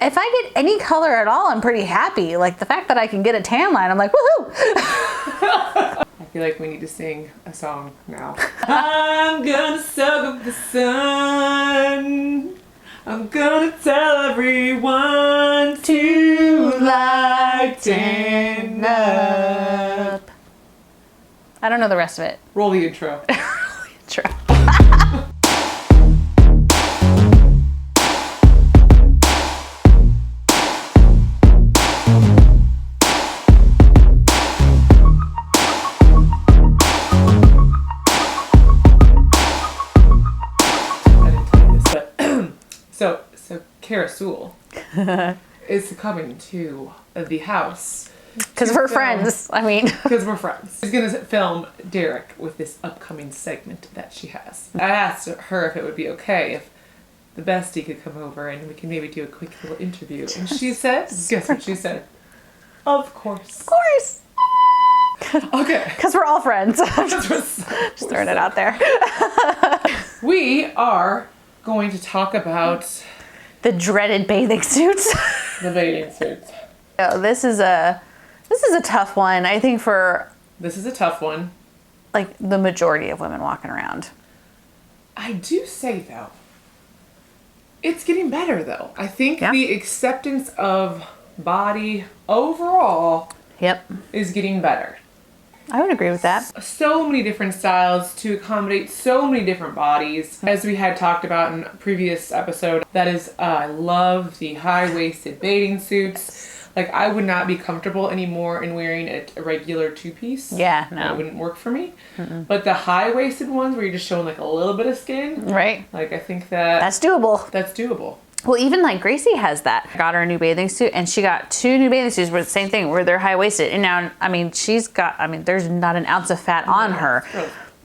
if I get any color at all, I'm pretty happy. Like the fact that I can get a tan line, I'm like, woohoo! I feel like we need to sing a song now. I'm gonna soak up the sun. I'm gonna tell everyone to lighten up. I don't know the rest of it. Roll the intro. True. So Kara Sewell is coming to the house. Because we're friends. I mean. Because we're friends. She's going to film Derek with this upcoming segment that she has. I asked her if it would be okay if the bestie could come over and we can maybe do a quick little interview. And she said, guess what she said? Of course. Of course. Okay. Because we're all friends. Just throwing it out there. We are going to talk about the dreaded bathing suits. The bathing suits. Oh, this is a tough one. I think this is a tough one. Like the majority of women walking around. I do say though, it's getting better though. I think the acceptance of body overall is getting better. I would agree with that. So many different styles to accommodate so many different bodies. As we had talked about in a previous episode, that is, I love the high-waisted bathing suits. Like, I would not be comfortable anymore in wearing a regular two-piece. Yeah, no. It wouldn't work for me. Mm-mm. But the high-waisted ones where you're just showing like a little bit of skin. Right. Like, I think that's doable. Well, even like Gracie has that. I got her a new bathing suit, and she got 2 new bathing suits where the same thing, where they're high-waisted. And now, there's not an ounce of fat on her.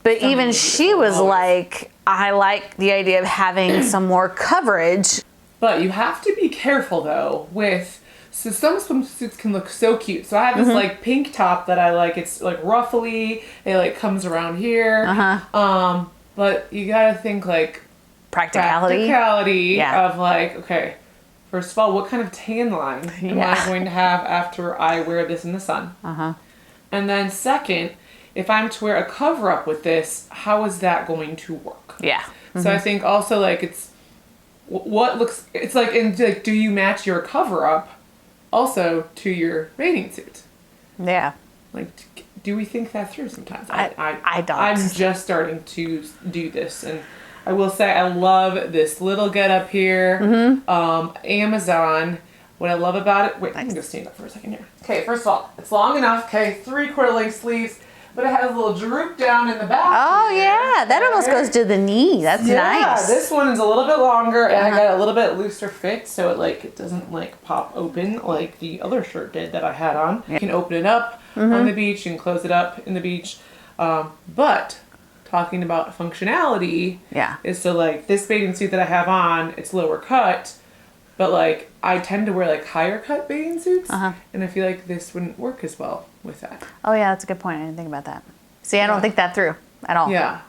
But even she was like, I like the idea of having some more coverage. But you have to be careful though so some swimsuits can look so cute. So I have this like pink top that I like. It's like ruffly. It like comes around here. But you gotta think like practicality of like, okay, first of all, what kind of tan line am I going to have after I wear this in the sun? And then second, if I'm to wear a cover up with this, how is that going to work? So I think also like it's like, do you match your cover up also to your bathing suit? Like, do we think that through sometimes? I don't. I'm just starting to do this, and I will say I love this little get up here. Amazon. What I love about it. Wait, I can just stand up for a second here. Okay, first of all, it's long enough. Okay, 3/4 length sleeves, but it has a little droop down in the back. Oh yeah, that almost goes to the knee. That's nice. Yeah, this one is a little bit longer, and I got a little bit looser fit, so it doesn't like pop open like the other shirt did that I had on. You can open it up on the beach and close it up in the beach, but talking about functionality, is so like this bathing suit that I have on, it's lower cut, but like I tend to wear like higher cut bathing suits, and I feel like this wouldn't work as well with that. Oh yeah, that's a good point. I didn't think about that. See, I don't think that through at all. Yeah.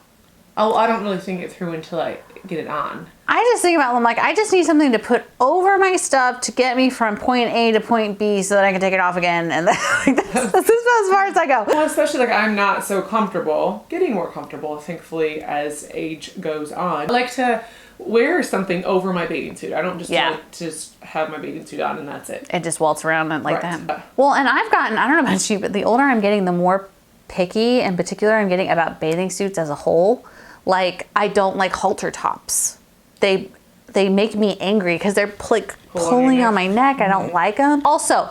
Oh, I don't really think it through until I get it on. I just think about, I'm like, I just need something to put over my stuff to get me from point A to point B so that I can take it off again. And that's as far as I go. Well, especially like I'm not so comfortable, getting more comfortable, thankfully, as age goes on. I like to wear something over my bathing suit. I don't just like to just have my bathing suit on and that's it. And just waltz around and like that. Well, and I don't know about you, but the older I'm getting, the more picky and particular I'm getting about bathing suits as a whole. Like, I don't like halter tops. They make me angry because they're like pulling on my neck. I don't like them. Also,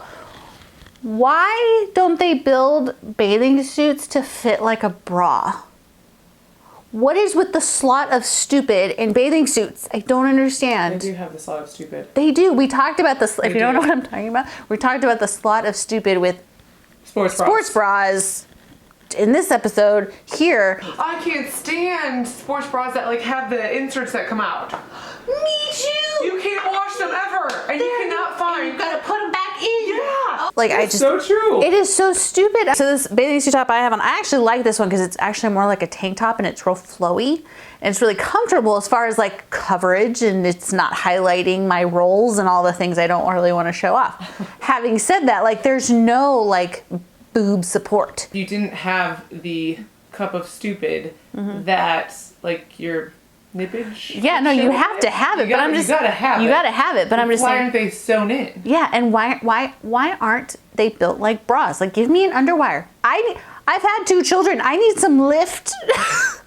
why don't they build bathing suits to fit like a bra? What is with the slot of stupid in bathing suits? I don't understand. They do have the slot of stupid. They do. We talked about this. If you don't know what I'm talking about, we talked about the slot of stupid with sports bras. In this episode here. I can't stand sports bras that like have the inserts that come out. Me too. You can't wash them ever, and you cannot find. You gotta put them back in. Yeah. Like That's so true. It is so stupid. So this bathing suit top I have on, I actually like this one because it's actually more like a tank top and it's real flowy. And it's really comfortable as far as like coverage, and it's not highlighting my rolls and all the things I don't really want to show off. Having said that, like there's no like boob support. You didn't have the cup of stupid that like your nippage. Yeah, no, you have to have it. But I'm just you gotta have it. You gotta have it. But I'm just why saying, aren't they sewn in? yeah, and why aren't they built like bras? Like give me an underwire. I've had 2 children. I need some lift.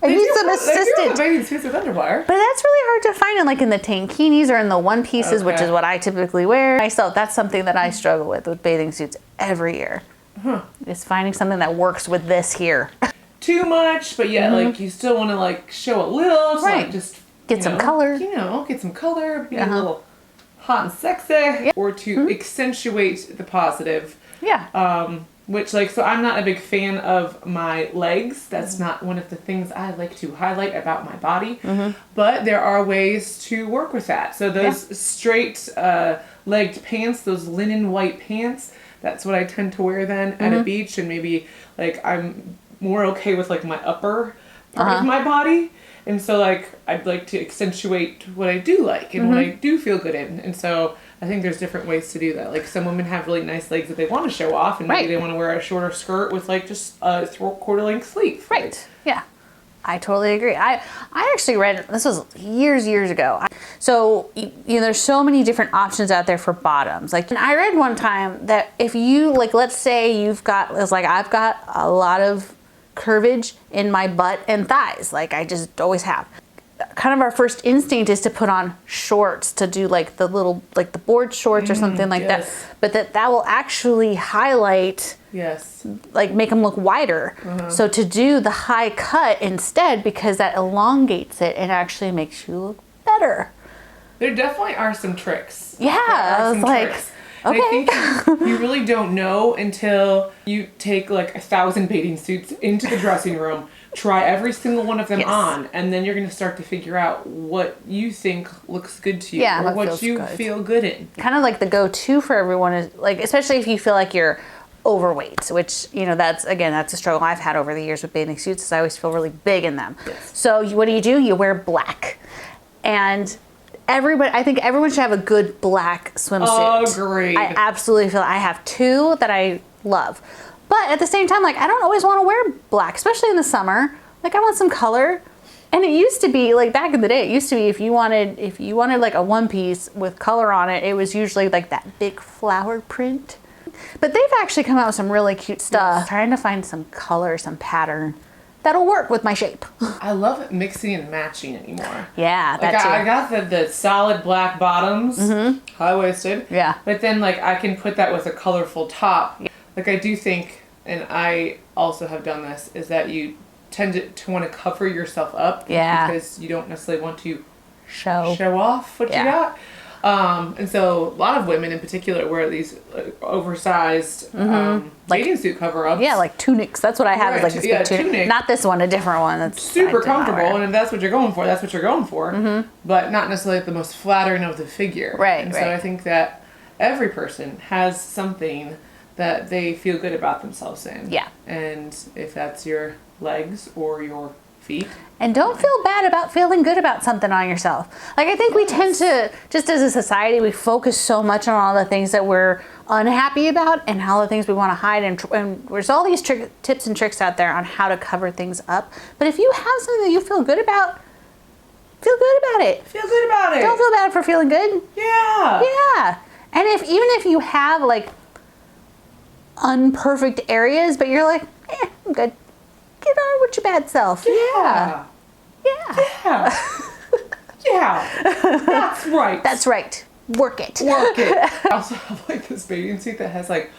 I need some assistance. They do have bathing suits with underwire. But that's really hard to find in like in the tankinis or in the one pieces, which is what I typically wear. Myself, that's something that I struggle with bathing suits every year. Is finding something that works with this here. Too much, but yet like you still want to like show a little, to, like, just get some color. Get some color, be a little hot and sexy, or to accentuate the positive. Yeah. Which like, so I'm not a big fan of my legs. That's not one of the things I like to highlight about my body. But there are ways to work with that. So those straight legged pants, those linen white pants, that's what I tend to wear then at a beach. And maybe like I'm more okay with like my upper part of my body. And so like I'd like to accentuate what I do like and what I do feel good in. And so I think there's different ways to do that. Like some women have really nice legs that they want to show off, and maybe they want to wear a shorter skirt with like just a quarter length sleeve. Right. Yeah. I totally agree. I actually read, this was years ago. So, you know, there's so many different options out there for bottoms. Like, and I read one time that if you, like, let's say you've got, it's like I've got a lot of curvage in my butt and thighs. Like I just always have. Kind of our first instinct is to put on shorts, to do like the little, like the board shorts or something like that. But that will actually highlight, like make them look wider. So to do the high cut instead, because that elongates it and actually makes you look better. There definitely are some tricks. Yeah, I was like, tricks. Okay. And I think you really don't know until you take like 1,000 bathing suits into the dressing room, try every single one of them on, and then you're going to start to figure out what you think looks good to you, or what you feel good in. Kind of like the go-to for everyone is like, especially if you feel like you're overweight, which, you know, that's a struggle I've had over the years with bathing suits, is I always feel really big in them. So what do? You wear black. And I think everyone should have a good black swimsuit. Agreed. I absolutely feel I have 2 that I love. But at the same time, like I don't always want to wear black, especially in the summer. Like I want some color. And it used to be like back in the day, it used to be if you wanted like a one piece with color on it, it was usually like that big flower print. But they've actually come out with some really cute stuff. Trying to find some color, some pattern that'll work with my shape. I love mixing and matching anymore. Yeah, like that too. I got the solid black bottoms, high-waisted. Yeah. But then like I can put that with a colorful top. Like I do think, and I also have done this, is that you tend to want to cover yourself up. Because you don't necessarily want to show off what you got. And so a lot of women in particular wear these oversized bathing suit cover-ups. Yeah, like tunics. That's what I have, is like this big tunic. Not this one, a different one. That's super comfortable, and if that's what you're going for, that's what you're going for. But not necessarily the most flattering of the figure. Right. And so I think that every person has something that they feel good about themselves in. Yeah. And if that's your legs or your feet. And don't feel bad about feeling good about something on yourself. Like I think we tend to, just as a society, we focus so much on all the things that we're unhappy about and all the things we want to hide. And there's all these tips and tricks out there on how to cover things up. But if you have something that you feel good about, feel good about it. Feel good about it. Don't feel bad for feeling good. Yeah. Yeah. And even if you have like unperfect areas, but you're like, I'm good. Get on with your bad self. Yeah. Yeah. That's right. That's right. Work it. I also have like this bathing suit that has like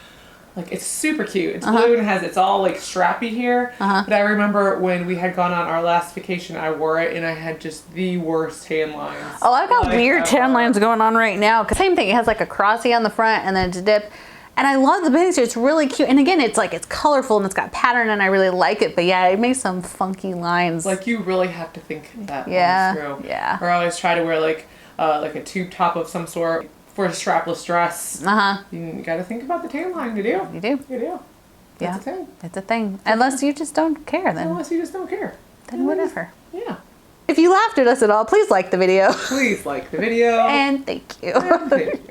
it's super cute. It's blue and it's all like strappy here. But I remember when we had gone on our last vacation, I wore it and I had just the worst tan lines. Oh, I've got weird tan lines going on right now. Same thing. It has like a crossy on the front and then it's a dip. And I love the bathing suit. It's really cute. And again, it's like, it's colorful and it's got pattern and I really like it. But yeah, it makes some funky lines. Like you really have to think that one through. Yeah. Or I always try to wear like a tube top of some sort for a strapless dress. Uh-huh. You got to think about the tailline. You do. You do. You do. Yeah. That's a thing. It's a thing. Unless you just don't care, then. Unless you just don't care. Then whatever. Yeah. If you laughed at us at all, please like the video. Please like the video. And thank you. And thank you.